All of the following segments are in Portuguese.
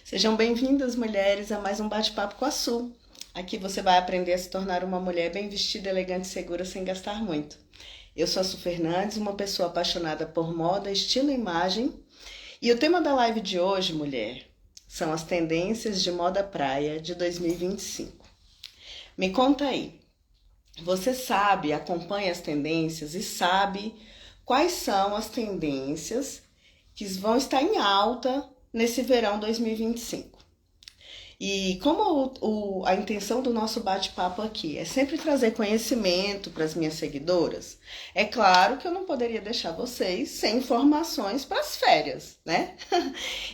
Sejam bem-vindas, mulheres, a mais um bate-papo com a Su. Aqui você vai aprender a se tornar uma mulher bem vestida, elegante e segura sem gastar muito. Eu sou a Su Fernandes, uma pessoa apaixonada por moda, estilo e imagem. E o tema da live de hoje, mulher, são as tendências de moda praia de 2025. Me conta aí, você sabe, acompanha as tendências e sabe quais são as tendências que vão estar em alta nesse verão 2025. E como a intenção do nosso bate-papo aqui é sempre trazer conhecimento para as minhas seguidoras, é claro que eu não poderia deixar vocês sem informações para as férias, né?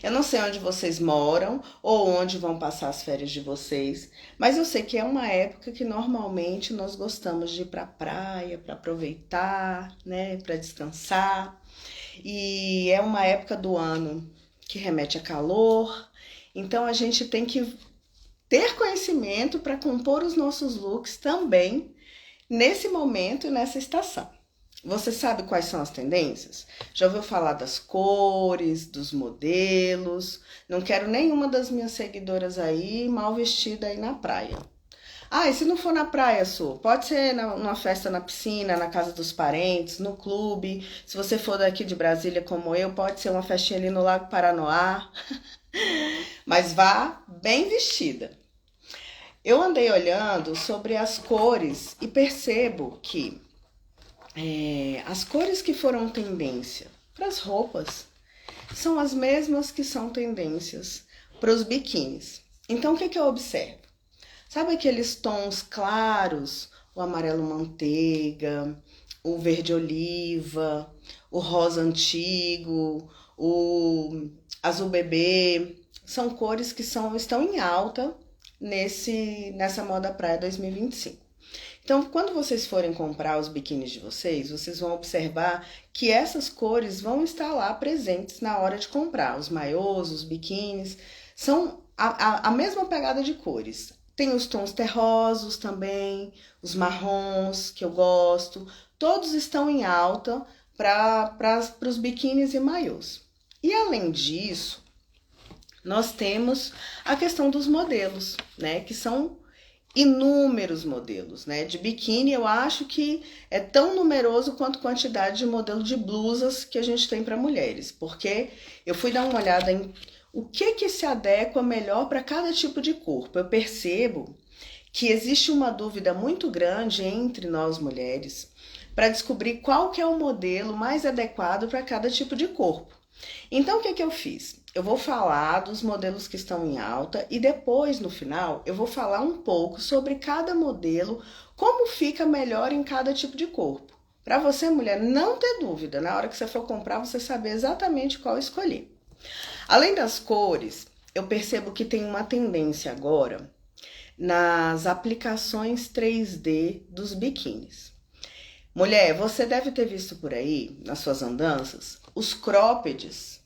Eu não sei onde vocês moram ou onde vão passar as férias de vocês, mas eu sei que é uma época que normalmente nós gostamos de ir para a praia, para aproveitar, né, para descansar. E é uma época do ano que remete a calor, então a gente tem que ter conhecimento para compor os nossos looks também nesse momento e nessa estação. Você sabe quais são as tendências? Já ouviu falar das cores, dos modelos? Não quero nenhuma das minhas seguidoras aí mal vestida aí na praia. Ah, e se não for na praia, Su? Pode ser numa festa na piscina, na casa dos parentes, no clube. Se você for daqui de Brasília como eu, pode ser uma festinha ali no Lago Paranoá. Mas vá bem vestida. Eu andei olhando sobre as cores e percebo que as cores que foram tendência para as roupas são as mesmas que são tendências para os biquínis. Então, o que eu observo? Sabe aqueles tons claros? O amarelo manteiga, o verde oliva, o rosa antigo, o azul bebê. São cores que estão em alta nessa moda praia 2025. Então, quando vocês forem comprar os biquínis de vocês vão observar que essas cores vão estar lá presentes na hora de comprar. Os maiôs, os biquínis, são a mesma pegada de cores. Tem os tons terrosos também, os marrons, que eu gosto. Todos estão em alta para os biquínis e maiôs. E além disso, nós temos a questão dos modelos, né? Que são inúmeros modelos, né? De biquíni, eu acho que é tão numeroso quanto a quantidade de modelo de blusas que a gente tem para mulheres, porque eu fui dar uma olhada em o que se adequa melhor para cada tipo de corpo. Eu percebo que existe uma dúvida muito grande entre nós mulheres para descobrir qual que é o modelo mais adequado para cada tipo de corpo. Então, o que eu fiz? Eu vou falar dos modelos que estão em alta e depois, no final, eu vou falar um pouco sobre cada modelo, como fica melhor em cada tipo de corpo. Para você, mulher, não ter dúvida, na hora que você for comprar, você saber exatamente qual escolher. Além das cores, eu percebo que tem uma tendência agora nas aplicações 3D dos biquínis. Mulher, você deve ter visto por aí, nas suas andanças, os croppeds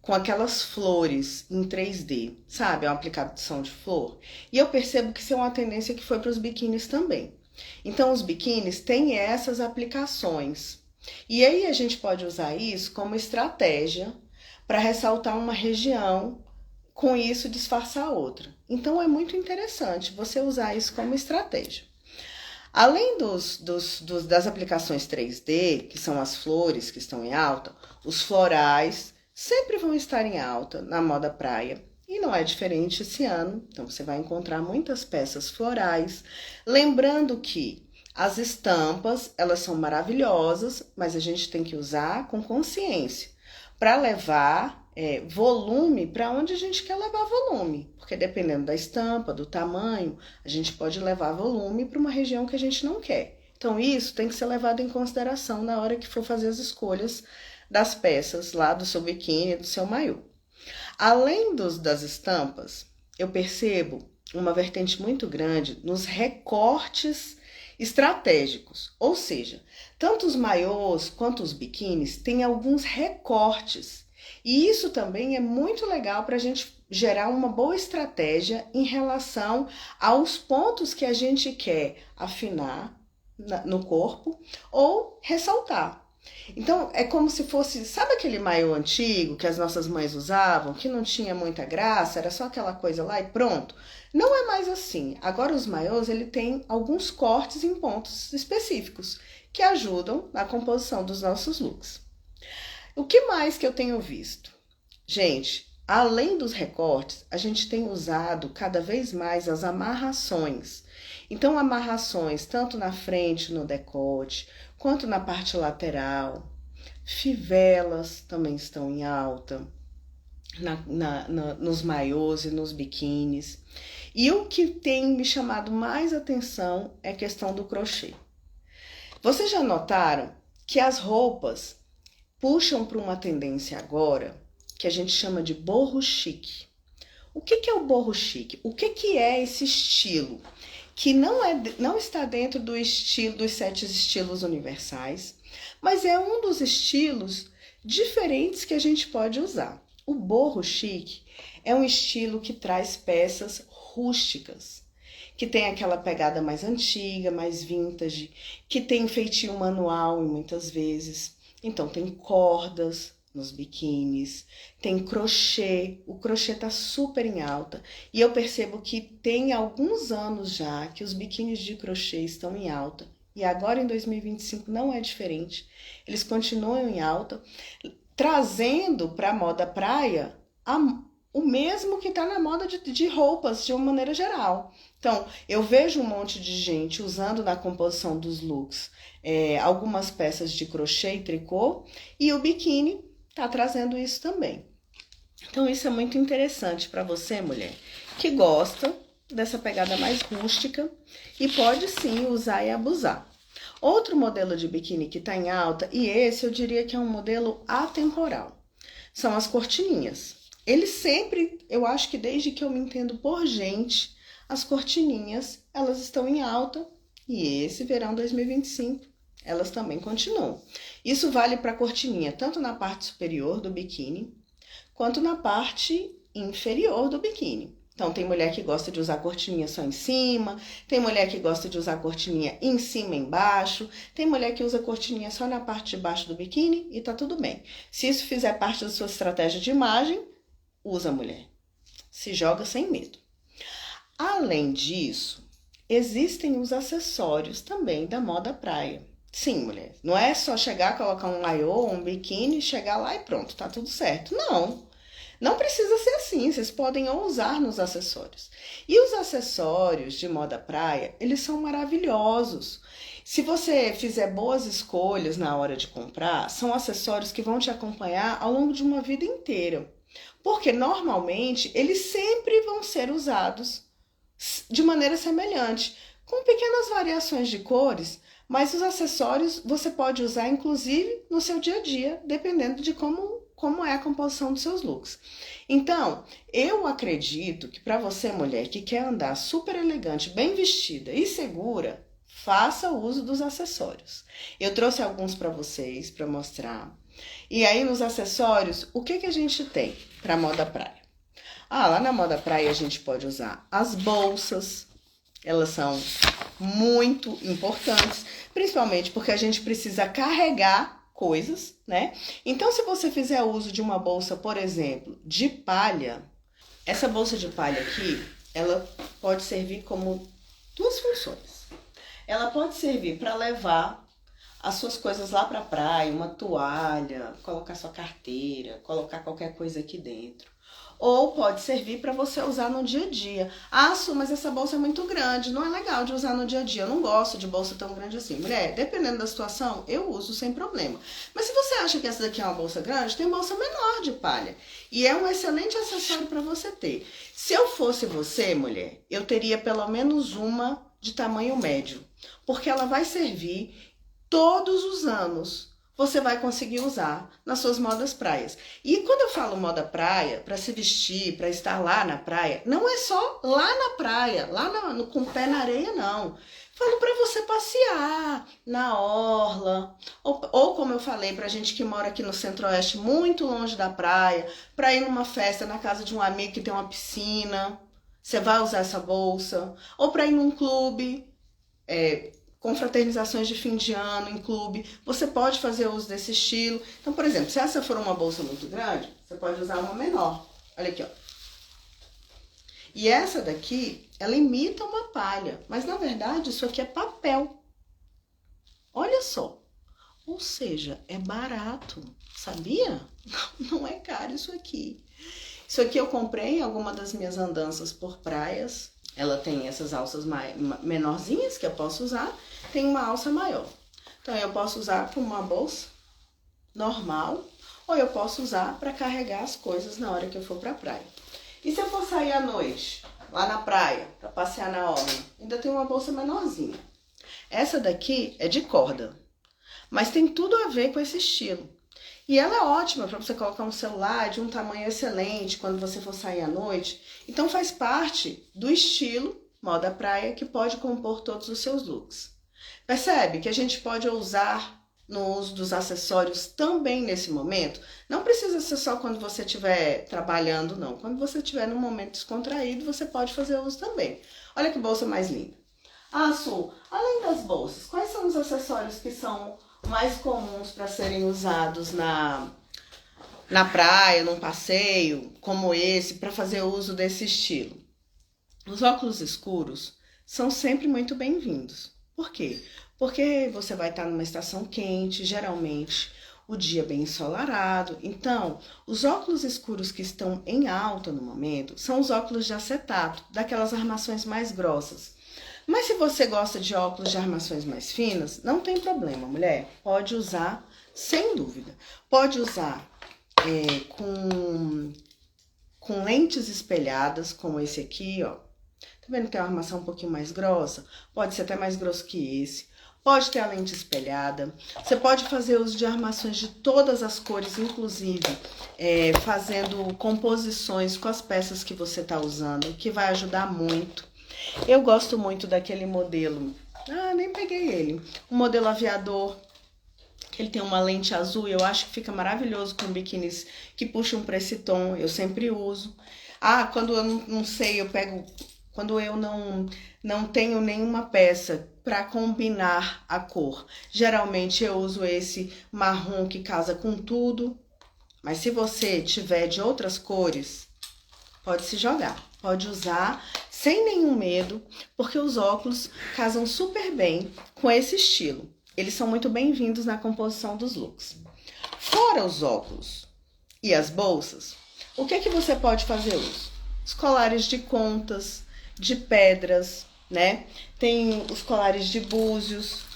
com aquelas flores em 3D, sabe? É uma aplicação de flor. E eu percebo que isso é uma tendência que foi para os biquínis também. Então, os biquínis têm essas aplicações. E aí a gente pode usar isso como estratégia para ressaltar uma região, com isso disfarçar outra. Então, é muito interessante você usar isso como estratégia. Além das aplicações 3D, que são as flores que estão em alta, os florais sempre vão estar em alta na moda praia. E não é diferente esse ano, então você vai encontrar muitas peças florais. Lembrando que as estampas, elas são maravilhosas, mas a gente tem que usar com consciência para levar volume para onde a gente quer levar volume. Porque dependendo da estampa, do tamanho, a gente pode levar volume para uma região que a gente não quer. Então isso tem que ser levado em consideração na hora que for fazer as escolhas das peças lá do seu biquíni, do seu maiô. Além das estampas, eu percebo uma vertente muito grande nos recortes estratégicos, ou seja, tanto os maiôs quanto os biquínis têm alguns recortes. E isso também é muito legal para a gente gerar uma boa estratégia em relação aos pontos que a gente quer afinar no corpo ou ressaltar. Então, é como se fosse, sabe aquele maiô antigo que as nossas mães usavam, que não tinha muita graça, era só aquela coisa lá e pronto? Não é mais assim. Agora os maiôs, ele tem alguns cortes em pontos específicos que ajudam na composição dos nossos looks. O que mais que eu tenho visto? Gente, além dos recortes, a gente tem usado cada vez mais as amarrações. Então, amarrações tanto na frente, no decote, quanto na parte lateral. Fivelas também estão em alta, nos maiôs e nos biquínis. E o que tem me chamado mais atenção é a questão do crochê. Vocês já notaram que as roupas puxam para uma tendência agora que a gente chama de boho chique. O que é o boho chique? O que é esse estilo? Que não está dentro do estilo dos 7 estilos universais, mas é um dos estilos diferentes que a gente pode usar. O boho chique é um estilo que traz peças rústicas, que tem aquela pegada mais antiga, mais vintage, que tem feitio manual muitas vezes. Então tem cordas nos biquínis, tem crochê, o crochê tá super em alta e eu percebo que tem alguns anos já que os biquínis de crochê estão em alta e agora em 2025 não é diferente, eles continuam em alta, trazendo para a moda praia o mesmo que está na moda de roupas de uma maneira geral. Então, eu vejo um monte de gente usando na composição dos looks algumas peças de crochê e tricô e o biquíni tá trazendo isso também. Então, isso é muito interessante para você, mulher, que gosta dessa pegada mais rústica e pode sim usar e abusar. Outro modelo de biquíni que tá em alta, e esse eu diria que é um modelo atemporal, são as cortininhas. Eles sempre, eu acho que desde que eu me entendo por gente, as cortininhas, elas estão em alta e esse verão 2025 elas também continuam. Isso vale para a cortininha tanto na parte superior do biquíni, quanto na parte inferior do biquíni. Então, tem mulher que gosta de usar cortininha só em cima, tem mulher que gosta de usar cortininha em cima e embaixo, tem mulher que usa cortininha só na parte de baixo do biquíni e tá tudo bem. Se isso fizer parte da sua estratégia de imagem, usa, mulher. Se joga sem medo. Além disso, existem os acessórios também da moda praia. Sim, mulher, não é só chegar, colocar um maiô, um biquíni, chegar lá e pronto, tá tudo certo. Não precisa ser assim, vocês podem ousar nos acessórios. E os acessórios de moda praia, eles são maravilhosos. Se você fizer boas escolhas na hora de comprar, são acessórios que vão te acompanhar ao longo de uma vida inteira. Porque normalmente eles sempre vão ser usados de maneira semelhante, com pequenas variações de cores, mas os acessórios você pode usar inclusive no seu dia a dia, dependendo de como é a composição dos seus looks. Então, eu acredito que para você, mulher, que quer andar super elegante, bem vestida e segura, faça uso dos acessórios. Eu trouxe alguns para vocês, para mostrar. E aí, nos acessórios, o que a gente tem para moda praia? Lá na moda praia a gente pode usar as bolsas. Elas são muito importantes, principalmente porque a gente precisa carregar coisas, né? Então, se você fizer uso de uma bolsa, por exemplo, de palha, essa bolsa de palha aqui, ela pode servir como 2 funções. Ela pode servir para levar as suas coisas lá para a praia, uma toalha, colocar sua carteira, colocar qualquer coisa aqui dentro. Ou pode servir para você usar no dia a dia. Su, mas essa bolsa é muito grande, não é legal de usar no dia a dia. Eu não gosto de bolsa tão grande assim. Mulher, dependendo da situação, eu uso sem problema. Mas se você acha que essa daqui é uma bolsa grande, tem bolsa menor de palha. E é um excelente acessório para você ter. Se eu fosse você, mulher, eu teria pelo menos uma de tamanho médio. Porque ela vai servir todos os anos. Você vai conseguir usar nas suas modas praias. E quando eu falo moda praia, para se vestir, para estar lá na praia, não é só lá na praia, com o pé na areia, não. Falo para você passear na orla, ou como eu falei, para gente que mora aqui no Centro-Oeste, muito longe da praia, para ir numa festa na casa de um amigo que tem uma piscina, você vai usar essa bolsa. Ou para ir num clube, confraternizações de fim de ano em clube, você pode fazer uso desse estilo. Então, por exemplo, se essa for uma bolsa muito grande, você pode usar uma menor. Olha aqui, ó. E essa daqui, ela imita uma palha, mas na verdade isso aqui é papel. Olha só. Ou seja, é barato, sabia? Não é caro isso aqui. Isso aqui eu comprei em alguma das minhas andanças por praias. Ela tem essas alças menorzinhas que eu posso usar. Tem uma alça maior. Então eu posso usar como uma bolsa normal. Ou eu posso usar para carregar as coisas na hora que eu for para a praia. E se eu for sair à noite, lá na praia, para passear na orla? Ainda tem uma bolsa menorzinha. Essa daqui é de corda. Mas tem tudo a ver com esse estilo. E ela é ótima para você colocar um celular de um tamanho excelente quando você for sair à noite. Então faz parte do estilo moda praia que pode compor todos os seus looks. Percebe que a gente pode usar no uso dos acessórios também nesse momento? Não precisa ser só quando você estiver trabalhando, não. Quando você estiver num momento descontraído, você pode fazer uso também. Olha que bolsa mais linda. Ah, Su, além das bolsas, quais são os acessórios que são mais comuns para serem usados na praia, num passeio como esse, para fazer uso desse estilo? Os óculos escuros são sempre muito bem-vindos. Por quê? Porque você vai estar numa estação quente, geralmente o dia bem ensolarado. Então, os óculos escuros que estão em alta no momento são os óculos de acetato, daquelas armações mais grossas. Mas se você gosta de óculos de armações mais finas, não tem problema, mulher. Pode usar, sem dúvida. Pode usar com lentes espelhadas, como esse aqui, ó. Tá vendo que tem uma armação um pouquinho mais grossa? Pode ser até mais grosso que esse. Pode ter a lente espelhada. Você pode fazer uso de armações de todas as cores, inclusive fazendo composições com as peças que você tá usando, que vai ajudar muito. Eu gosto muito daquele modelo, nem peguei ele, um modelo aviador, que ele tem uma lente azul, eu acho que fica maravilhoso com biquínis que puxam para esse tom, eu sempre uso. Quando eu não sei, eu pego, quando eu não tenho nenhuma peça para combinar a cor, geralmente eu uso esse marrom que casa com tudo, mas se você tiver de outras cores, pode se jogar, pode usar sem nenhum medo, porque os óculos casam super bem com esse estilo. Eles são muito bem-vindos na composição dos looks. Fora os óculos e as bolsas, o que é que você pode fazer uso? Os colares de contas, de pedras, né? Tem os colares de búzios,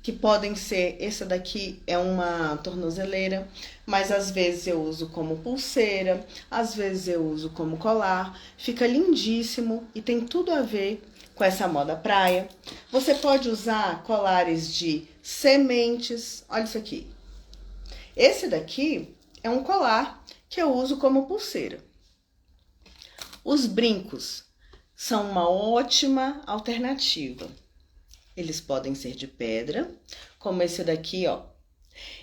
que podem ser, essa daqui é uma tornozeleira, mas às vezes eu uso como pulseira, às vezes eu uso como colar, fica lindíssimo e tem tudo a ver com essa moda praia. Você pode usar colares de sementes, olha isso aqui. Esse daqui é um colar que eu uso como pulseira. Os brincos são uma ótima alternativa. Eles podem ser de pedra, como esse daqui, ó.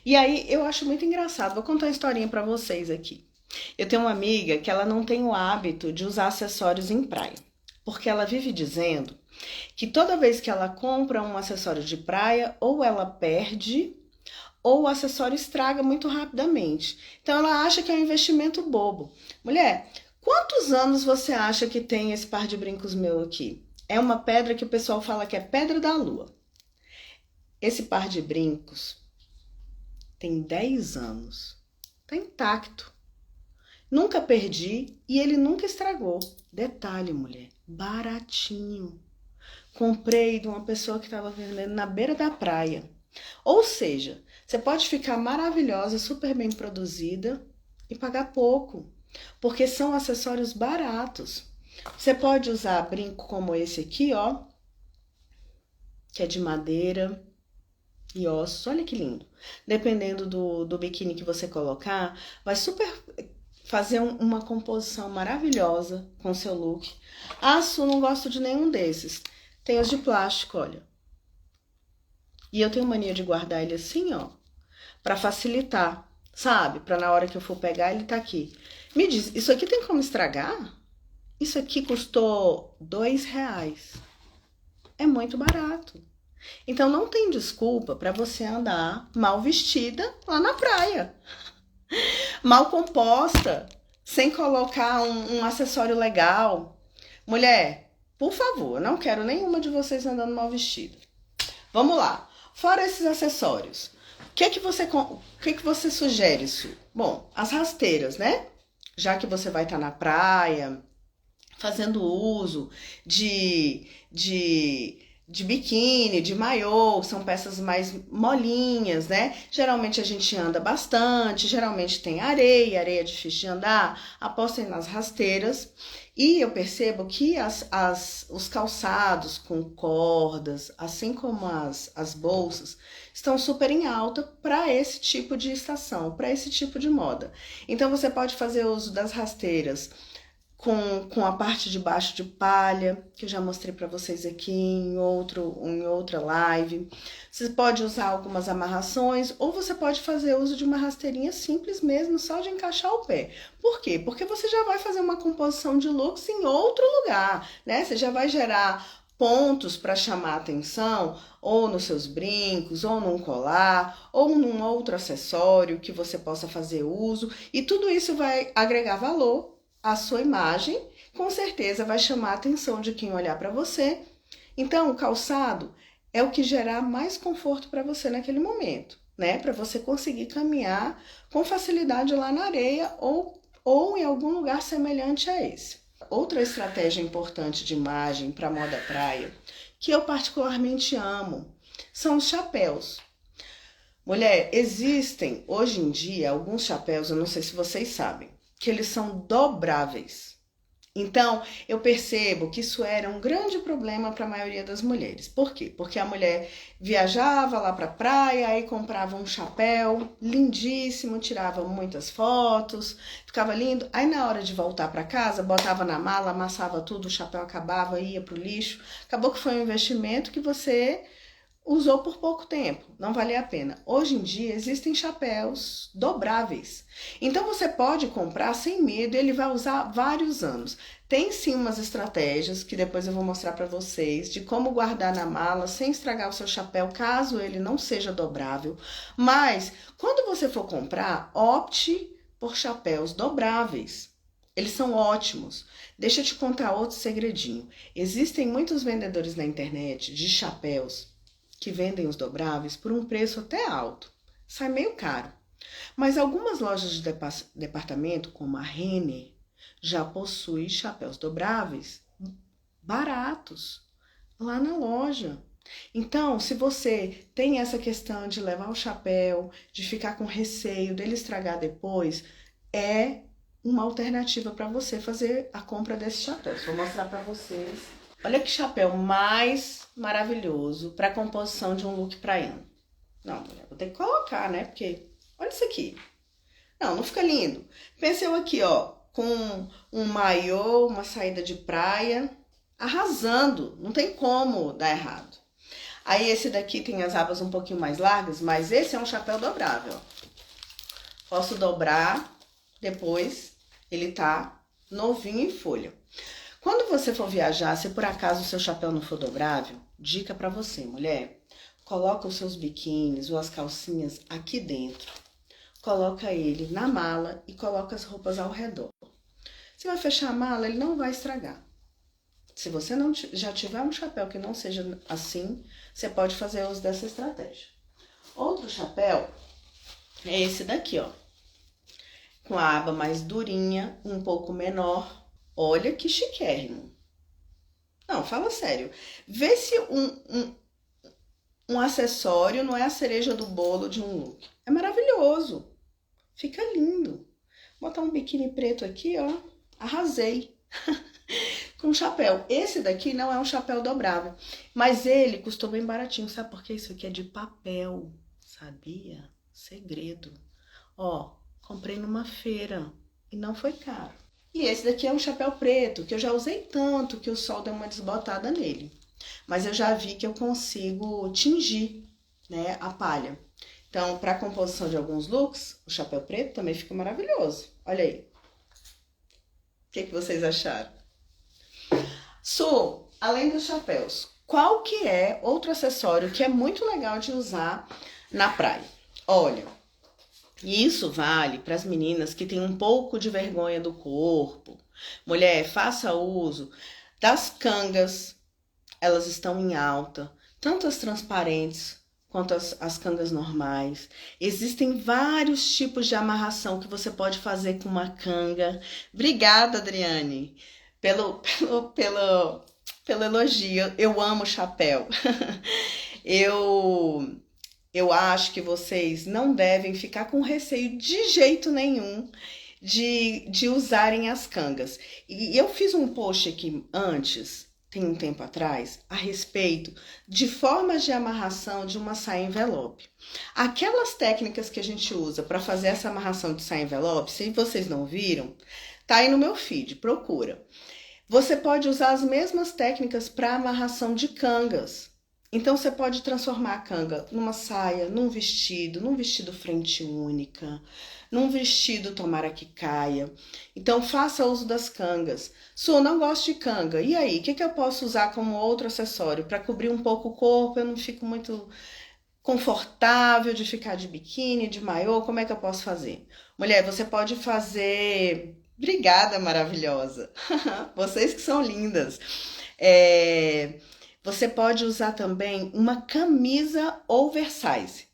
E aí, eu acho muito engraçado. Vou contar uma historinha pra vocês aqui. Eu tenho uma amiga que ela não tem o hábito de usar acessórios em praia. Porque ela vive dizendo que toda vez que ela compra um acessório de praia, ou ela perde, ou o acessório estraga muito rapidamente. Então, ela acha que é um investimento bobo. Mulher, quantos anos você acha que tem esse par de brincos meu aqui? É uma pedra que o pessoal fala que é pedra da lua. Esse par de brincos tem 10 anos. Tá intacto. Nunca perdi e ele nunca estragou. Detalhe, mulher, baratinho. Comprei de uma pessoa que estava vendendo na beira da praia. Ou seja, você pode ficar maravilhosa, super bem produzida e pagar pouco. Porque são acessórios baratos. Você pode usar brinco como esse aqui, ó, que é de madeira e ossos. Olha que lindo. Dependendo do biquíni que você colocar, vai super fazer uma composição maravilhosa com o seu look. Aço, não gosto de nenhum desses. Tem os de plástico, olha. E eu tenho mania de guardar ele assim, ó, pra facilitar, sabe? Pra na hora que eu for pegar, ele tá aqui. Me diz, isso aqui tem como estragar? Isso aqui custou R$2. É muito barato. Então não tem desculpa para você andar mal vestida lá na praia, mal composta, sem colocar um acessório legal. Mulher, por favor, não quero nenhuma de vocês andando mal vestida. Vamos lá. Fora esses acessórios, o que você sugere, Su? Bom, as rasteiras, né? Já que você vai estar na praia, fazendo uso de biquíni, de maiô, são peças mais molinhas, né? Geralmente a gente anda bastante, geralmente tem areia, areia é difícil de andar, apostem nas rasteiras. E eu percebo que os calçados com cordas, assim como as bolsas, estão super em alta para esse tipo de estação, para esse tipo de moda. Então você pode fazer uso das rasteiras com a parte de baixo de palha, que eu já mostrei para vocês aqui em outra live. Você pode usar algumas amarrações, ou você pode fazer uso de uma rasteirinha simples mesmo, só de encaixar o pé. Por quê? Porque você já vai fazer uma composição de looks em outro lugar, né? Você já vai gerar pontos para chamar atenção, ou nos seus brincos, ou num colar, ou num outro acessório que você possa fazer uso, e tudo isso vai agregar valor a sua imagem, com certeza vai chamar a atenção de quem olhar para você. Então, o calçado é o que gerar mais conforto para você naquele momento, né? Para você conseguir caminhar com facilidade lá na areia ou em algum lugar semelhante a esse. Outra estratégia importante de imagem para moda praia, que eu particularmente amo, são os chapéus. Mulher, existem hoje em dia alguns chapéus, eu não sei se vocês sabem, que eles são dobráveis. Então, eu percebo que isso era um grande problema para a maioria das mulheres. Por quê? Porque a mulher viajava lá para a praia, aí comprava um chapéu lindíssimo, tirava muitas fotos, ficava lindo. Aí na hora de voltar para casa, botava na mala, amassava tudo, o chapéu acabava, ia para o lixo. Acabou que foi um investimento que você usou por pouco tempo, não valia a pena. Hoje em dia existem chapéus dobráveis. Então você pode comprar sem medo, ele vai usar vários anos. Tem sim umas estratégias que depois eu vou mostrar para vocês de como guardar na mala sem estragar o seu chapéu, caso ele não seja dobrável. Mas quando você for comprar, opte por chapéus dobráveis. Eles são ótimos. Deixa eu te contar outro segredinho. Existem muitos vendedores na internet de chapéus que vendem os dobráveis por um preço até alto. Sai meio caro. Mas algumas lojas de departamento, como a Renner, já possuem chapéus dobráveis baratos lá na loja. Então, se você tem essa questão de levar o chapéu, de ficar com receio dele estragar depois, é uma alternativa para você fazer a compra desse chapéu. Vou mostrar para vocês. Olha que chapéu mais maravilhoso para composição de um look praiano. Não, mulher, vou ter que colocar, né? Porque, olha isso aqui. Não fica lindo. Pensei eu aqui, ó, com um maiô, uma saída de praia, arrasando. Não tem como dar errado. Aí esse daqui tem as abas um pouquinho mais largas, mas esse é um chapéu dobrável, ó. Posso dobrar, depois ele tá novinho em folha. Quando você for viajar, se por acaso o seu chapéu não for dobrável, dica para você, mulher, coloca os seus biquínis ou as calcinhas aqui dentro. Coloca ele na mala e coloca as roupas ao redor. Você vai fechar a mala, ele não vai estragar. Se você não já tiver um chapéu que não seja assim, você pode fazer uso dessa estratégia. Outro chapéu é esse daqui, ó. Com a aba mais durinha, um pouco menor. Olha que chiquérrimo. Não, fala sério. Vê se um acessório não é a cereja do bolo de um look. É maravilhoso. Fica lindo. Vou botar um biquíni preto aqui, ó. Arrasei. Com chapéu. Esse daqui não é um chapéu dobrável. Mas ele custou bem baratinho. Sabe por quê? Isso aqui é de papel. Sabia? Segredo. Ó, comprei numa feira. E não foi caro. E esse daqui é um chapéu preto, que eu já usei tanto que o sol deu uma desbotada nele. Mas eu já vi que eu consigo tingir, né, a palha. Então, para a composição de alguns looks, o chapéu preto também fica maravilhoso. Olha aí. O que vocês acharam? Su, além dos chapéus, Qual que é outro acessório que é muito legal de usar na praia? Olha, isso vale para as meninas que têm um pouco de vergonha do corpo. Mulher, faça uso das cangas, elas estão em alta, tanto as transparentes quanto as cangas normais. Existem vários tipos de amarração que você pode fazer com uma canga. Obrigada, Adriane, pelo elogio. Eu amo chapéu. Eu eu acho que vocês não devem ficar com receio de jeito nenhum de usarem as cangas. E eu fiz um post aqui antes, tem um tempo atrás, a respeito de formas de amarração de uma saia envelope. Aquelas técnicas que a gente usa para fazer essa amarração de saia envelope, se vocês não viram, tá aí no meu feed, procura. Você pode usar as mesmas técnicas para amarração de cangas. Então você pode transformar a canga numa saia, num vestido frente única, num vestido tomara que caia. Então faça uso das cangas. Su, não gosto de canga. E aí, o que eu posso usar como outro acessório para cobrir um pouco o corpo? Eu não fico muito confortável de ficar de biquíni, de maiô. Como é que eu posso fazer? Mulher, você pode fazer. Obrigada, maravilhosa. Vocês que são lindas. Você pode usar também uma camisa oversize.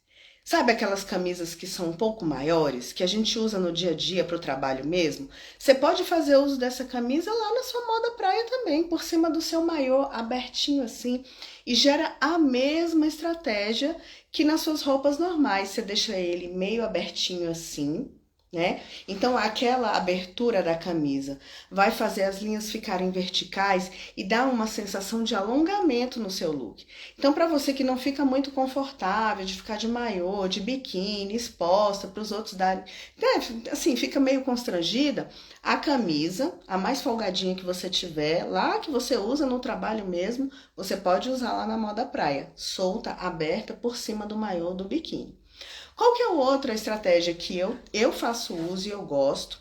Sabe aquelas camisas que são um pouco maiores, que a gente usa no dia a dia para o trabalho mesmo? Você pode fazer uso dessa camisa lá na sua moda praia também, por cima do seu maiô, abertinho assim, e gera a mesma estratégia que nas suas roupas normais. Você deixa ele meio abertinho assim, né? Então aquela abertura da camisa vai fazer as linhas ficarem verticais e dar uma sensação de alongamento no seu look. Então para você que não fica muito confortável de ficar de maiô, de biquíni, exposta para os outros darem, assim, fica meio constrangida, a camisa, a mais folgadinha que você tiver, lá que você usa no trabalho mesmo, você pode usar lá na moda praia, solta, aberta por cima do maiô do biquíni. Qual que é a outra estratégia que eu faço uso e eu gosto?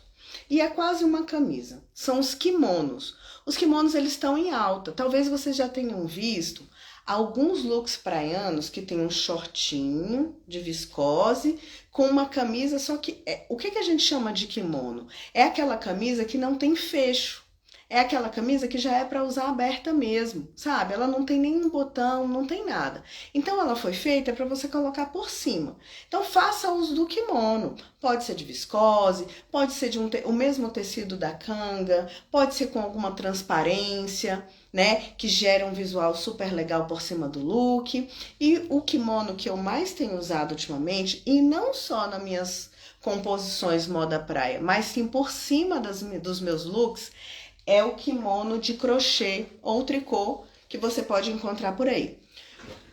E é quase uma camisa. São os kimonos. Os kimonos, eles estão em alta. Talvez vocês já tenham visto alguns looks praianos que tem um shortinho de viscose com uma camisa, só que o que a gente chama de kimono? É aquela camisa que não tem fecho. É aquela camisa que já é para usar aberta mesmo, sabe? Ela não tem nenhum botão, não tem nada. Então ela foi feita para você colocar por cima. Então faça uso do kimono. Pode ser de viscose, pode ser de o mesmo tecido da canga, pode ser com alguma transparência, né? Que gera um visual super legal por cima do look. E o kimono que eu mais tenho usado ultimamente, e não só nas minhas composições moda praia, mas sim por cima dos meus looks, é o kimono de crochê ou tricô que você pode encontrar por aí.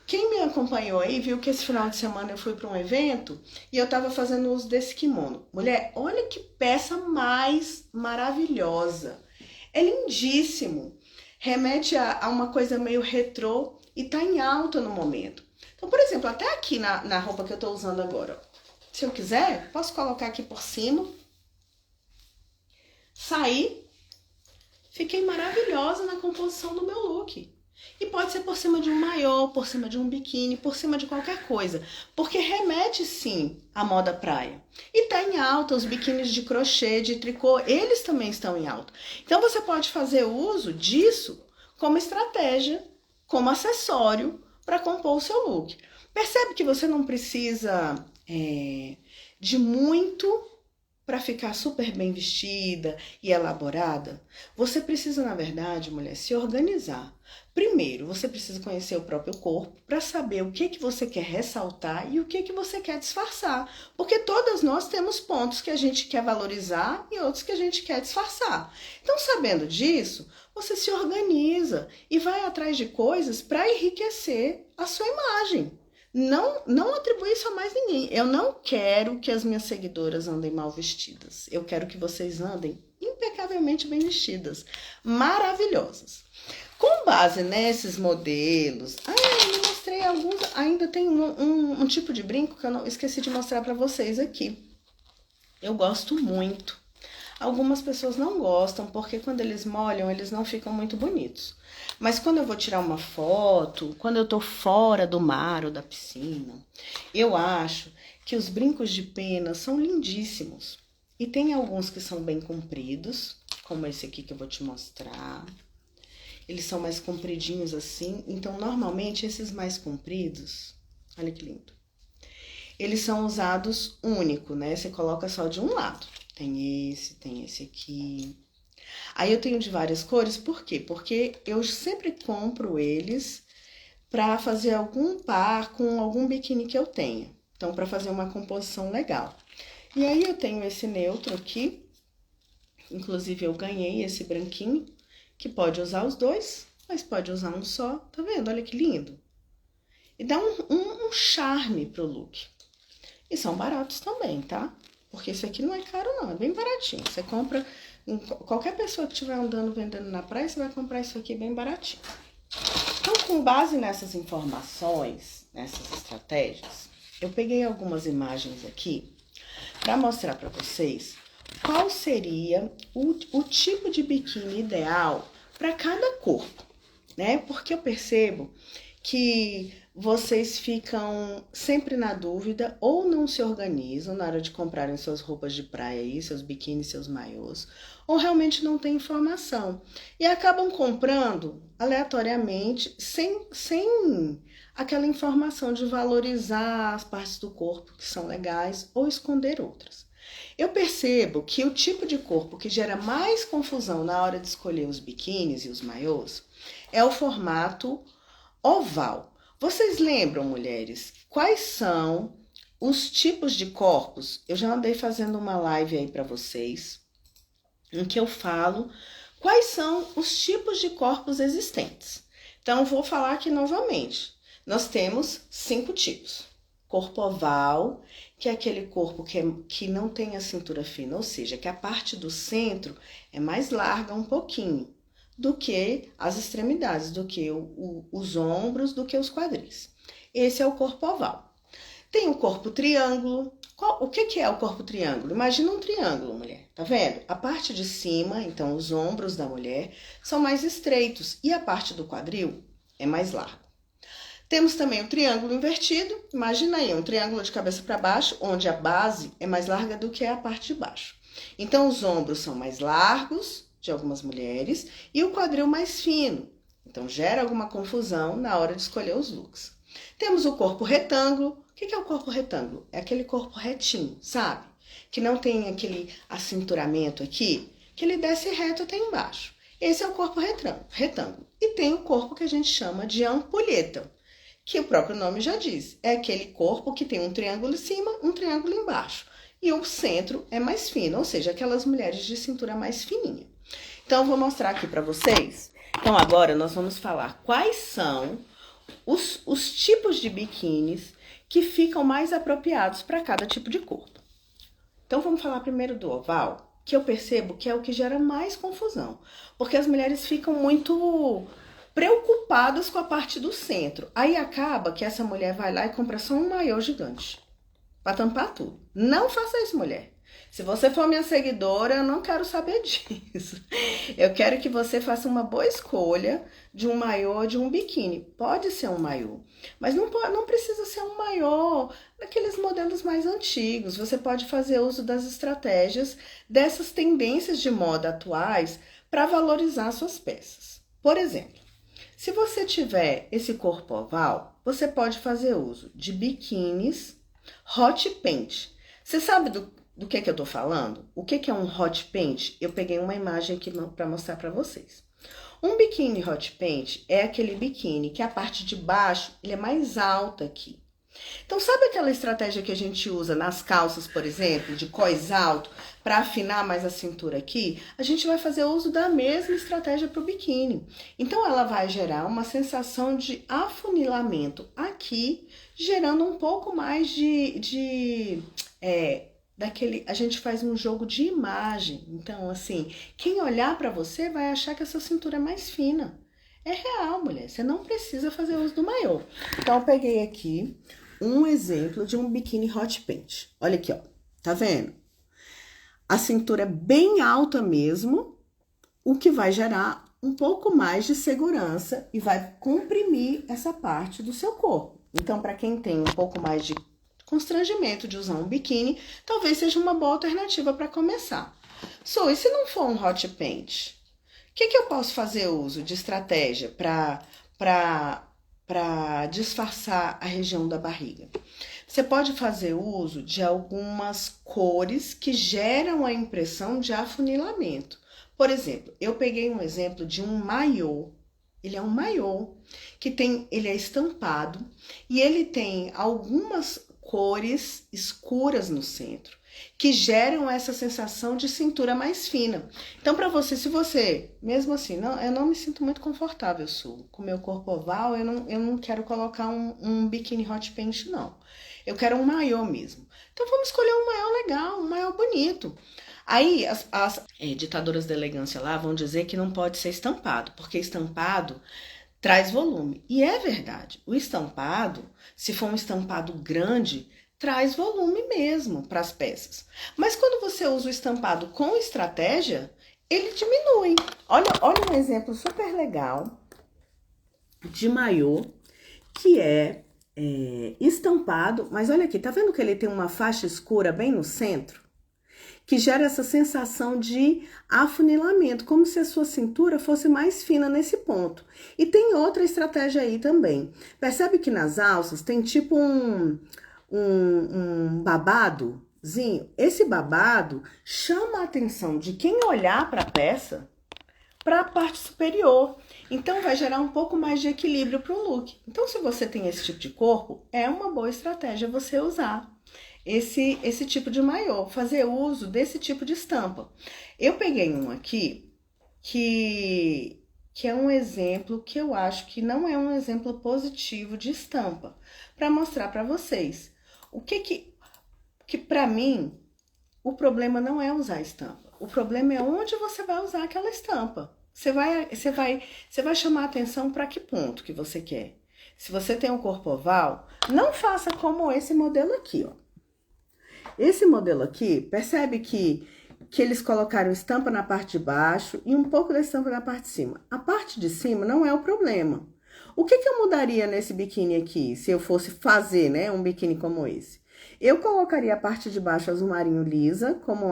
Quem me acompanhou aí viu que esse final de semana eu fui para um evento e eu estava fazendo uso desse kimono. Mulher, olha que peça mais maravilhosa. É lindíssimo. Remete a uma coisa meio retrô e tá em alta no momento. Então, por exemplo, até aqui na roupa que eu tô usando agora, ó. Se eu quiser, posso colocar aqui por cima. Sair. Fiquei maravilhosa na composição do meu look. E pode ser por cima de um maiô, por cima de um biquíni, por cima de qualquer coisa. Porque remete sim à moda praia. E tá em alta, os biquínis de crochê, de tricô, eles também estão em alta. Então você pode fazer uso disso como estratégia, como acessório para compor o seu look. Percebe que você não precisa de muito para ficar super bem vestida e elaborada? Você precisa, na verdade, mulher, se organizar. Primeiro, você precisa conhecer o próprio corpo para saber o que você quer ressaltar e o que você quer disfarçar. Porque todas nós temos pontos que a gente quer valorizar e outros que a gente quer disfarçar. Então, sabendo disso, você se organiza e vai atrás de coisas para enriquecer a sua imagem. Não atribui isso a mais ninguém. Eu não quero que as minhas seguidoras andem mal vestidas. Eu quero que vocês andem impecavelmente bem vestidas, maravilhosas. Com base nesses modelos, eu mostrei alguns, ainda tem um tipo de brinco que eu não esqueci de mostrar para vocês aqui. Eu gosto muito. Algumas pessoas não gostam porque quando eles molham, eles não ficam muito bonitos. Mas quando eu vou tirar uma foto, quando eu tô fora do mar ou da piscina, eu acho que os brincos de pena são lindíssimos. E tem alguns que são bem compridos, como esse aqui que eu vou te mostrar. Eles são mais compridinhos assim, então normalmente esses mais compridos, olha que lindo. Eles são usados único, né? Você coloca só de um lado. Tem esse aqui. Aí eu tenho de várias cores, por quê? Porque eu sempre compro eles para fazer algum par com algum biquíni que eu tenha. Então, para fazer uma composição legal. E aí eu tenho esse neutro aqui. Inclusive, eu ganhei esse branquinho, que pode usar os dois, mas pode usar um só. Tá vendo? Olha que lindo. E dá um charme pro look. E são baratos também, tá? Porque esse aqui não é caro não, é bem baratinho. Você compra, qualquer pessoa que estiver andando, vendendo na praia, você vai comprar isso aqui bem baratinho. Então, com base nessas informações, nessas estratégias, eu peguei algumas imagens aqui para mostrar para vocês qual seria o tipo de biquíni ideal para cada corpo, né? Porque eu percebo que vocês ficam sempre na dúvida ou não se organizam na hora de comprarem suas roupas de praia aí, seus biquínis, seus maiôs, ou realmente não tem informação. E acabam comprando aleatoriamente, sem aquela informação de valorizar as partes do corpo que são legais ou esconder outras. Eu percebo que o tipo de corpo que gera mais confusão na hora de escolher os biquínis e os maiôs é o formato oval. Vocês lembram, mulheres, quais são os tipos de corpos? Eu já andei fazendo uma live aí para vocês, em que eu falo quais são os tipos de corpos existentes. Então, vou falar aqui novamente. Nós temos 5 tipos. Corpo oval, que é aquele corpo que não tem a cintura fina, ou seja, que a parte do centro é mais larga um pouquinho do que as extremidades, do que os ombros, do que os quadris. Esse é o corpo oval. Tem o corpo triângulo. O que é o corpo triângulo? Imagina um triângulo, mulher. Tá vendo? A parte de cima, então os ombros da mulher, são mais estreitos e a parte do quadril é mais larga. Temos também o triângulo invertido. Imagina aí, um triângulo de cabeça para baixo, onde a base é mais larga do que a parte de baixo. Então, os ombros são mais largos, de algumas mulheres, e o quadril mais fino. Então, gera alguma confusão na hora de escolher os looks. Temos o corpo retângulo. O que é o corpo retângulo? É aquele corpo retinho, sabe? Que não tem aquele acinturamento aqui, que ele desce reto até embaixo. Esse é o corpo retângulo. E tem o corpo que a gente chama de ampulheta, que o próprio nome já diz. É aquele corpo que tem um triângulo em cima, um triângulo embaixo. E o centro é mais fino, ou seja, aquelas mulheres de cintura mais fininha. Então, eu vou mostrar aqui para vocês. Então, agora nós vamos falar quais são os tipos de biquínis que ficam mais apropriados para cada tipo de corpo. Então, vamos falar primeiro do oval, que eu percebo que é o que gera mais confusão. Porque as mulheres ficam muito preocupadas com a parte do centro. Aí acaba que essa mulher vai lá e compra só um maiô gigante para tampar tudo. Não faça isso, mulher. Se você for minha seguidora, eu não quero saber disso. Eu quero que você faça uma boa escolha de um maiô ou de um biquíni. Pode ser um maiô, mas não precisa ser um maiô daqueles modelos mais antigos. Você pode fazer uso das estratégias dessas tendências de moda atuais para valorizar suas peças. Por exemplo, se você tiver esse corpo oval, você pode fazer uso de biquínis hot paint. Você sabe do que eu tô falando? O que é um hot paint? Eu peguei uma imagem aqui para mostrar para vocês. Um biquíni hot paint é aquele biquíni que a parte de baixo ele é mais alta aqui. Então, sabe aquela estratégia que a gente usa nas calças, por exemplo, de cós alto, para afinar mais a cintura aqui? A gente vai fazer uso da mesma estratégia para o biquíni. Então, ela vai gerar uma sensação de afunilamento aqui, gerando um pouco mais a gente faz um jogo de imagem. Então, assim, quem olhar para você vai achar que essa cintura é mais fina. É real, mulher. Você não precisa fazer uso do maiô. Então, eu peguei aqui um exemplo de um biquíni hot paint. Olha aqui, ó. Tá vendo? A cintura é bem alta mesmo, o que vai gerar um pouco mais de segurança e vai comprimir essa parte do seu corpo. Então, para quem tem um pouco mais de constrangimento de usar um biquíni, talvez seja uma boa alternativa para começar. E se não for um hot paint? O que eu posso fazer uso de estratégia para disfarçar a região da barriga? Você pode fazer uso de algumas cores que geram a impressão de afunilamento. Por exemplo, eu peguei um exemplo de um maiô. Ele é um maiô ele é estampado e ele tem algumas cores escuras no centro que geram essa sensação de cintura mais fina. Então, para você, se você, mesmo assim, eu não me sinto muito confortável, com o meu corpo oval, eu não quero colocar um biquíni hot paint, não. Eu quero um maiô mesmo. Então, vamos escolher um maiô legal, um maiô bonito. Aí, as ditadoras da elegância lá vão dizer que não pode ser estampado, porque estampado traz volume. E é verdade. O estampado, se for um estampado grande, traz volume mesmo para as peças. Mas quando você usa o estampado com estratégia, ele diminui. Olha um exemplo super legal de maiô, que é estampado, mas olha aqui, tá vendo que ele tem uma faixa escura bem no centro? Que gera essa sensação de afunilamento, como se a sua cintura fosse mais fina nesse ponto. E tem outra estratégia aí também. Percebe que nas alças tem tipo um babadozinho? Esse babado chama a atenção de quem olhar para a peça para a parte superior. Então, vai gerar um pouco mais de equilíbrio para o look. Então, se você tem esse tipo de corpo, é uma boa estratégia você usar esse tipo de maiô, fazer uso desse tipo de estampa. Eu peguei um aqui que é um exemplo que eu acho que não é um exemplo positivo de estampa, para mostrar para vocês. O que para mim, o problema não é usar estampa. O problema é onde você vai usar aquela estampa. Você vai chamar atenção para que ponto que você quer. Se você tem um corpo oval, não faça como esse modelo aqui, ó. Esse modelo aqui, percebe que eles colocaram estampa na parte de baixo e um pouco da estampa na parte de cima. A parte de cima não é o problema. O que eu mudaria nesse biquíni aqui, se eu fosse fazer, né, um biquíni como esse? Eu colocaria a parte de baixo azul marinho lisa, como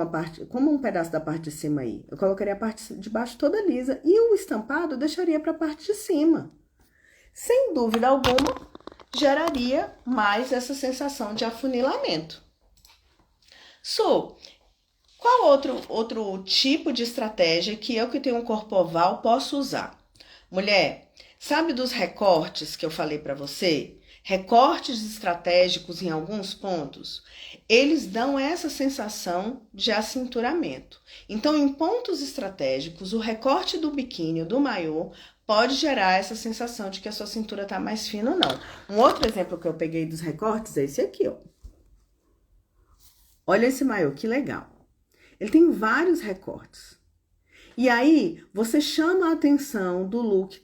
um pedaço da parte de cima aí. Eu colocaria a parte de baixo toda lisa e o estampado eu deixaria para a parte de cima. Sem dúvida alguma, geraria mais essa sensação de afunilamento. Qual outro tipo de estratégia que eu que tenho um corpo oval posso usar? Mulher, sabe dos recortes que eu falei para você? Recortes estratégicos em alguns pontos, eles dão essa sensação de acinturamento. Então, em pontos estratégicos, o recorte do biquíni, do maiô, pode gerar essa sensação de que a sua cintura tá mais fina ou não. Um outro exemplo que eu peguei dos recortes é esse aqui, ó. Olha esse maiô, que legal. Ele tem vários recortes. E aí, você chama a atenção do look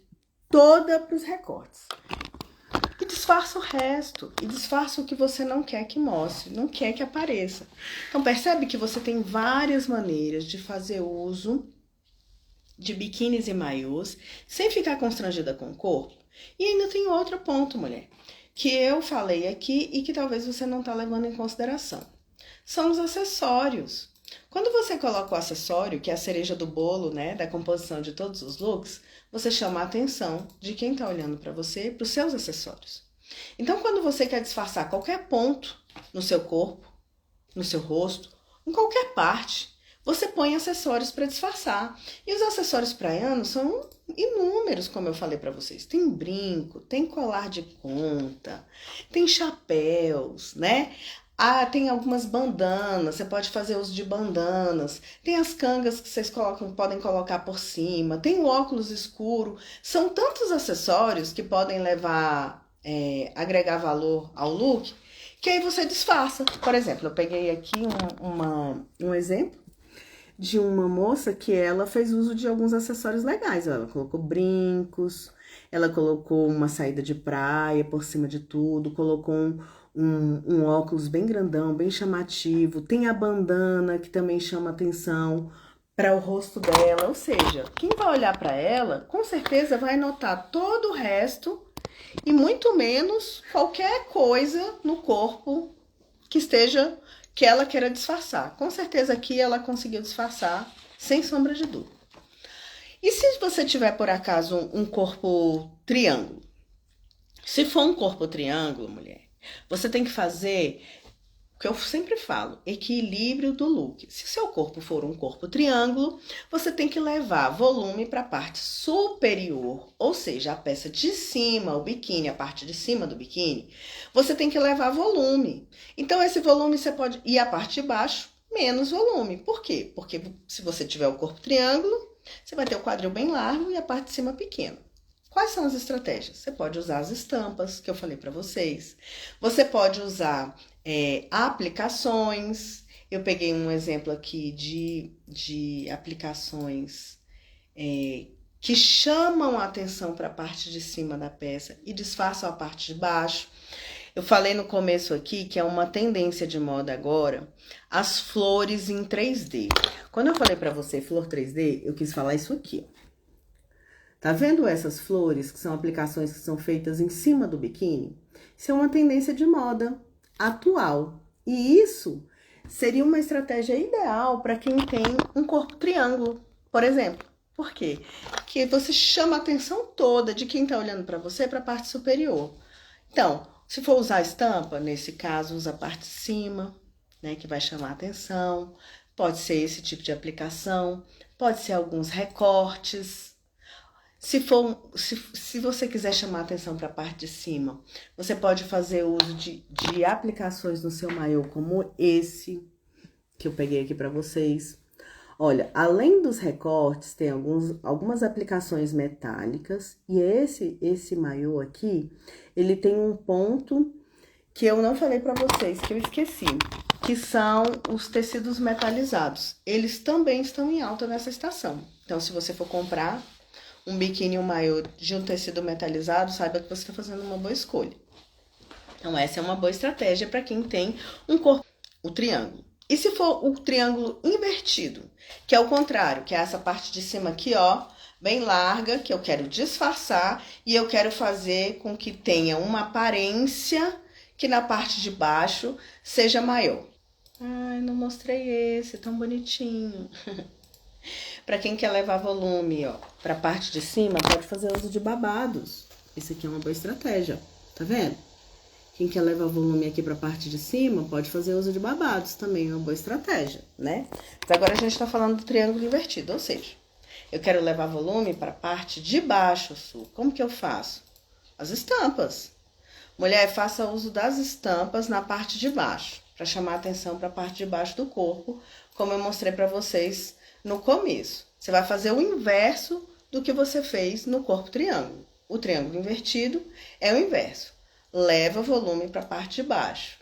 toda para os recortes. E disfarça o resto. E disfarça o que você não quer que mostre, não quer que apareça. Então, percebe que você tem várias maneiras de fazer uso de biquínis e maiôs sem ficar constrangida com o corpo. E ainda tem outro ponto, mulher, que eu falei aqui e que talvez você não está levando em consideração. São os acessórios. Quando você coloca o acessório, que é a cereja do bolo, né, da composição de todos os looks, você chama a atenção de quem está olhando para você, para os seus acessórios. Então, quando você quer disfarçar qualquer ponto no seu corpo, no seu rosto, em qualquer parte, você põe acessórios para disfarçar. E os acessórios praianos são inúmeros, como eu falei para vocês. Tem brinco, tem colar de conta, tem chapéus, né? Tem algumas bandanas, você pode fazer uso de bandanas, tem as cangas que vocês podem colocar por cima, tem o óculos escuro, são tantos acessórios que podem agregar valor ao look, que aí você disfarça. Por exemplo, eu peguei aqui um exemplo de uma moça que ela fez uso de alguns acessórios legais, ela colocou brincos, ela colocou uma saída de praia por cima de tudo, colocou um óculos bem grandão, bem chamativo. Tem a bandana, que também chama atenção para o rosto dela. Ou seja, quem vai olhar para ela, com certeza vai notar todo o resto e muito menos qualquer coisa no corpo que ela queira disfarçar. Com certeza aqui ela conseguiu disfarçar, sem sombra de dúvida. E se você tiver, por acaso, um corpo triângulo? Se for um corpo triângulo, mulher, você tem que fazer o que eu sempre falo, equilíbrio do look. Se o seu corpo for um corpo triângulo, você tem que levar volume para a parte superior, ou seja, a peça de cima, o biquíni, a parte de cima do biquíni, você tem que levar volume. Então, esse volume você pode... E a parte de baixo, menos volume. Por quê? Porque se você tiver o corpo triângulo, você vai ter o quadril bem largo e a parte de cima pequena. Quais são as estratégias? Você pode usar as estampas, que eu falei para vocês. Você pode usar aplicações. Eu peguei um exemplo aqui de aplicações que chamam a atenção para a parte de cima da peça e disfarçam a parte de baixo. Eu falei no começo aqui que é uma tendência de moda agora, as flores em 3D. Quando eu falei para você flor 3D, eu quis falar isso aqui, ó. Tá vendo essas flores, que são aplicações que são feitas em cima do biquíni? Isso é uma tendência de moda atual. E isso seria uma estratégia ideal para quem tem um corpo triângulo, por exemplo. Por quê? Porque você chama a atenção toda de quem tá olhando para você para a parte superior. Então, se for usar estampa, nesse caso, usa a parte de cima, né, que vai chamar a atenção. Pode ser esse tipo de aplicação, pode ser alguns recortes. Se você quiser chamar atenção para a parte de cima, você pode fazer uso de aplicações no seu maiô, como esse que eu peguei aqui para vocês. Olha, além dos recortes, tem algumas aplicações metálicas. E esse maiô aqui, ele tem um ponto que eu não falei para vocês, que eu esqueci, que são os tecidos metalizados. Eles também estão em alta nessa estação. Então, se você for comprar um biquíni, um maiô de um tecido metalizado, saiba que você está fazendo uma boa escolha. Então, essa é uma boa estratégia para quem tem um corpo, o triângulo. E se for o triângulo invertido, que é o contrário, que é essa parte de cima aqui, ó, bem larga, que eu quero disfarçar e eu quero fazer com que tenha uma aparência que na parte de baixo seja maior. Ai, não mostrei esse, tão bonitinho. Para quem quer levar volume, ó, para a parte de cima, pode fazer uso de babados. Esse aqui é uma boa estratégia, tá vendo? Quem quer levar volume aqui para a parte de cima, pode fazer uso de babados também, é uma boa estratégia, né? Mas agora a gente tá falando do triângulo invertido, ou seja, eu quero levar volume para a parte de baixo, Su. Como que eu faço? As estampas. Mulher, faça uso das estampas na parte de baixo, para chamar a atenção para a parte de baixo do corpo, como eu mostrei para vocês no começo. Você vai fazer o inverso do que você fez no corpo triângulo. O triângulo invertido é o inverso. Leva volume para a parte de baixo.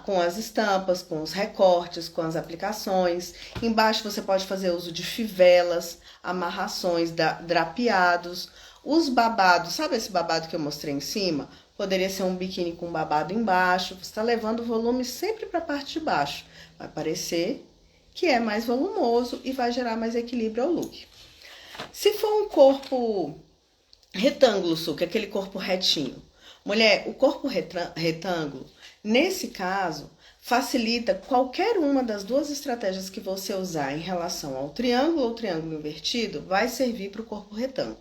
Com as estampas, com os recortes, com as aplicações. Embaixo você pode fazer uso de fivelas, amarrações, drapeados. Os babados, sabe esse babado que eu mostrei em cima? Poderia ser um biquíni com babado embaixo. Você está levando o volume sempre para a parte de baixo. Vai parecer que é mais volumoso e vai gerar mais equilíbrio ao look. Se for um corpo retângulo, que é aquele corpo retinho. Mulher, o corpo retângulo, nesse caso, facilita qualquer uma das duas estratégias que você usar em relação ao triângulo ou triângulo invertido, vai servir para o corpo retângulo.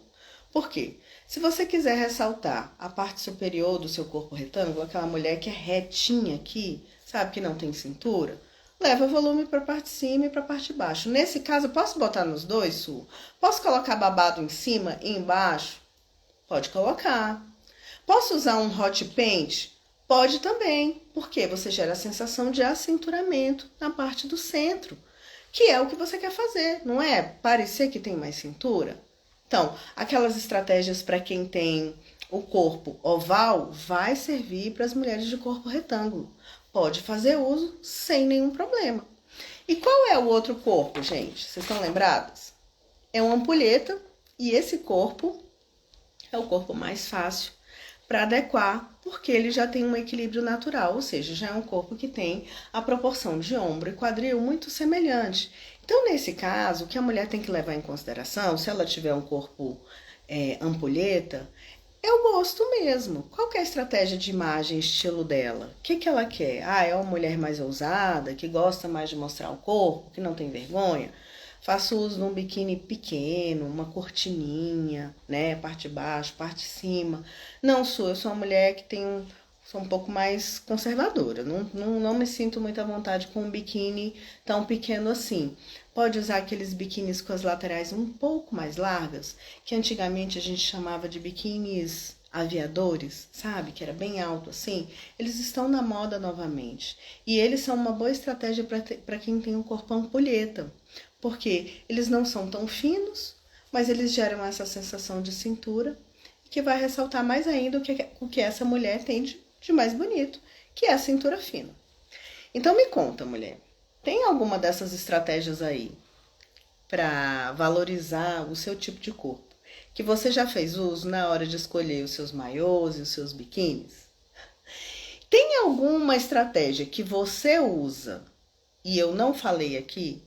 Por quê? Se você quiser ressaltar a parte superior do seu corpo retângulo, aquela mulher que é retinha aqui, sabe, que não tem cintura, leva volume para a parte de cima e para a parte de baixo. Nesse caso, eu posso botar nos dois, Su? Posso colocar babado em cima e embaixo? Pode colocar. Posso usar um hot paint? Pode também, porque você gera a sensação de acinturamento na parte do centro, que é o que você quer fazer, não é? Parecer que tem mais cintura. Então, aquelas estratégias para quem tem o corpo oval vai servir para as mulheres de corpo retângulo. Pode fazer uso sem nenhum problema. E qual é o outro corpo, gente? Vocês estão lembradas? É uma ampulheta e esse corpo é o corpo mais fácil para adequar, porque ele já tem um equilíbrio natural, ou seja, já é um corpo que tem a proporção de ombro e quadril muito semelhante. Então, nesse caso, o que a mulher tem que levar em consideração, se ela tiver um corpo ampulheta, é o gosto mesmo. Qual que é a estratégia de imagem, estilo dela? O que, que ela quer? Ah, é uma mulher mais ousada, que gosta mais de mostrar o corpo, que não tem vergonha? Faço uso de um biquíni pequeno, uma cortininha, né? Parte de baixo, parte de cima. Não sou, eu sou uma mulher que sou um pouco mais conservadora. Não me sinto muito à vontade com um biquíni tão pequeno assim. Pode usar aqueles biquínis com as laterais um pouco mais largas, que antigamente a gente chamava de biquínis aviadores, sabe? Que era bem alto assim. Eles estão na moda novamente. E eles são uma boa estratégia para quem tem um corpo ampulheta. Porque eles não são tão finos, mas eles geram essa sensação de cintura, que vai ressaltar mais ainda o que essa mulher tem de mais bonito, que é a cintura fina. Então me conta, mulher, tem alguma dessas estratégias aí para valorizar o seu tipo de corpo, que você já fez uso na hora de escolher os seus maiôs e os seus biquínis? Tem alguma estratégia que você usa e eu não falei aqui?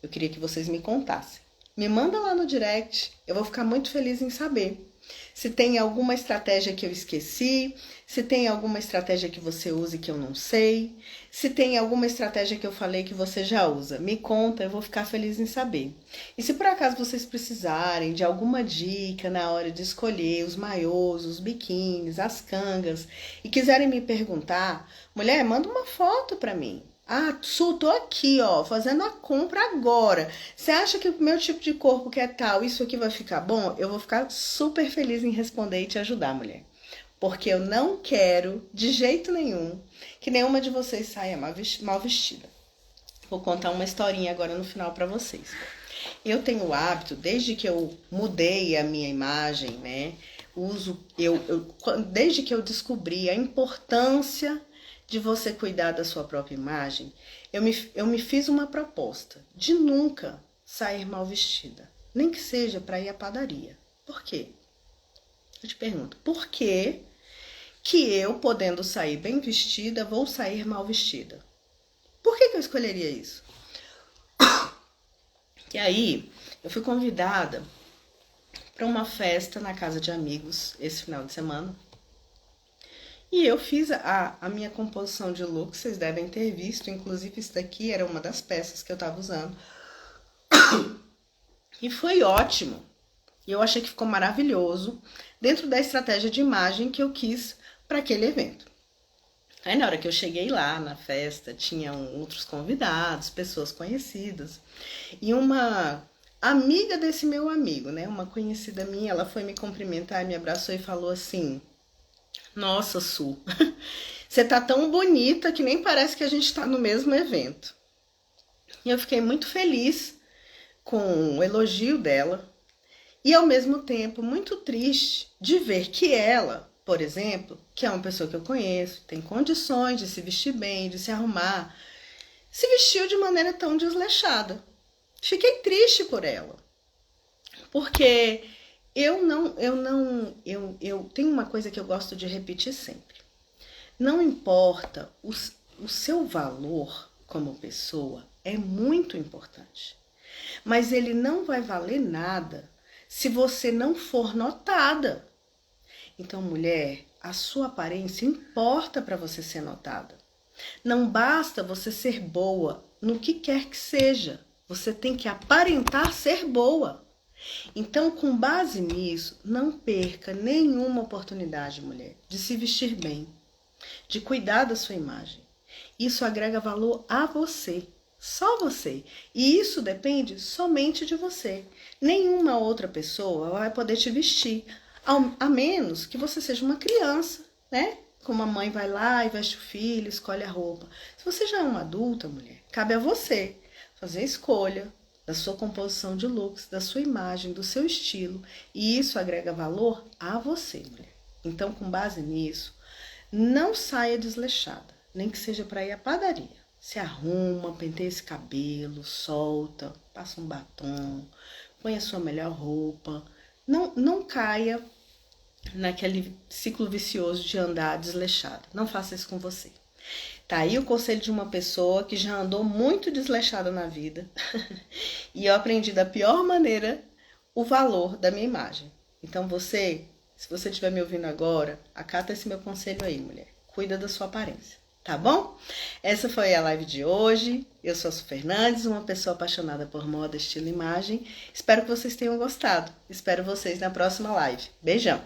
Eu queria que vocês me contassem. Me manda lá no direct, eu vou ficar muito feliz em saber. Se tem alguma estratégia que eu esqueci, se tem alguma estratégia que você use que eu não sei, se tem alguma estratégia que eu falei que você já usa, me conta, eu vou ficar feliz em saber. E se por acaso vocês precisarem de alguma dica na hora de escolher os maiôs, os biquínis, as cangas e quiserem me perguntar, mulher, manda uma foto pra mim. Ah, Su, tô aqui, ó, fazendo a compra agora. Você acha que o meu tipo de corpo que é tal, isso aqui vai ficar bom? Eu vou ficar super feliz em responder e te ajudar, mulher. Porque eu não quero, de jeito nenhum, que nenhuma de vocês saia mal vestida. Vou contar uma historinha agora no final pra vocês. Eu tenho o hábito, desde que eu mudei a minha imagem, né? Desde que eu descobri a importância de você cuidar da sua própria imagem, eu me fiz uma proposta de nunca sair mal vestida, nem que seja para ir à padaria. Por quê? Eu te pergunto, por que eu, podendo sair bem vestida, vou sair mal vestida? Por que eu escolheria isso? E aí, eu fui convidada para uma festa na casa de amigos esse final de semana. E eu fiz a minha composição de look, vocês devem ter visto, inclusive isso daqui era uma das peças que eu tava usando. E foi ótimo. Eu achei que ficou maravilhoso dentro da estratégia de imagem que eu quis para aquele evento. Aí na hora que eu cheguei lá na festa, tinham outros convidados, pessoas conhecidas. E uma amiga desse meu amigo, né, uma conhecida minha, ela foi me cumprimentar, me abraçou e falou assim: nossa, Su, você tá tão bonita que nem parece que a gente tá no mesmo evento. E eu fiquei muito feliz com o elogio dela e ao mesmo tempo muito triste de ver que ela, por exemplo, que é uma pessoa que eu conheço, tem condições de se vestir bem, de se arrumar, se vestiu de maneira tão desleixada. Fiquei triste por ela, porque eu tenho uma coisa que eu gosto de repetir sempre. Não importa o seu valor como pessoa, é muito importante. Mas ele não vai valer nada se você não for notada. Então, mulher, a sua aparência importa para você ser notada. Não basta você ser boa no que quer que seja. Você tem que aparentar ser boa. Então, com base nisso, não perca nenhuma oportunidade, mulher, de se vestir bem, de cuidar da sua imagem. Isso agrega valor a você, só você. E isso depende somente de você. Nenhuma outra pessoa vai poder te vestir, a menos que você seja uma criança, né? Como a mãe vai lá e veste o filho, escolhe a roupa. Se você já é uma adulta, mulher, cabe a você fazer a escolha da sua composição de looks, da sua imagem, do seu estilo. E isso agrega valor a você, mulher. Então, com base nisso, não saia desleixada, nem que seja para ir à padaria. Se arruma, penteia esse cabelo, solta, passa um batom, põe a sua melhor roupa. Não caia naquele ciclo vicioso de andar desleixado. Não faça isso com você. Tá aí o conselho de uma pessoa que já andou muito desleixada na vida e eu aprendi da pior maneira o valor da minha imagem. Então você, se você estiver me ouvindo agora, acata esse meu conselho aí, mulher. Cuida da sua aparência, tá bom? Essa foi a live de hoje. Eu sou a Su Fernandes, uma pessoa apaixonada por moda, estilo e imagem. Espero que vocês tenham gostado. Espero vocês na próxima live. Beijão!